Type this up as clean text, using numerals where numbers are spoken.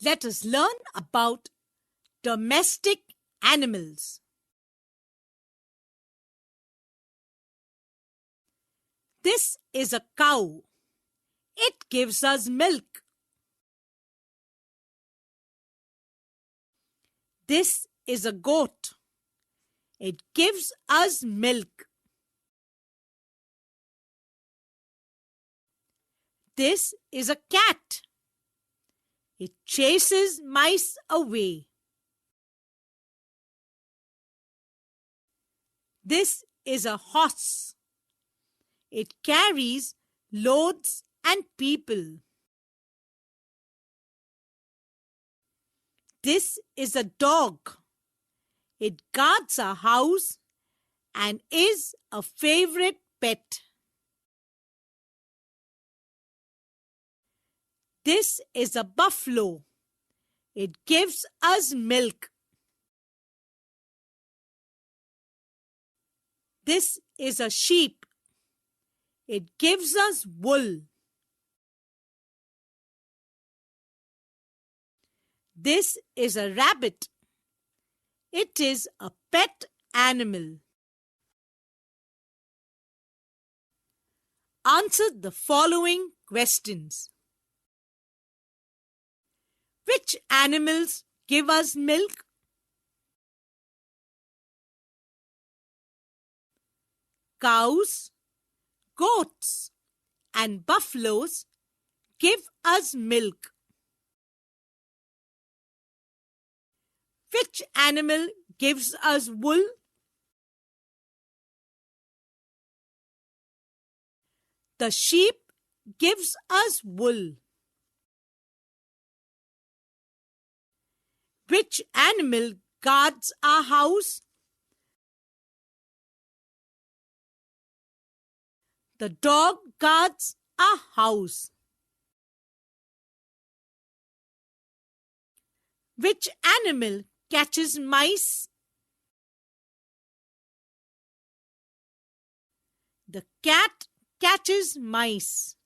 Let us learn about domestic animals. This is a cow. It gives us milk. This is a goat. It gives us milk. This is a cat. It chases mice away. This is a horse. It carries loads and people. This is a dog. It guards our house and is a favorite pet. This is a buffalo. It gives us milk. This is a sheep. It gives us wool. This is a rabbit. It is a pet animal. Answer the following questions. Which animals give us milk? Cows, goats, and buffaloes give us milk. Which animal gives us wool? The sheep gives us wool. Which animal guards our house? The dog guards our house. Which animal catches mice? The cat catches mice.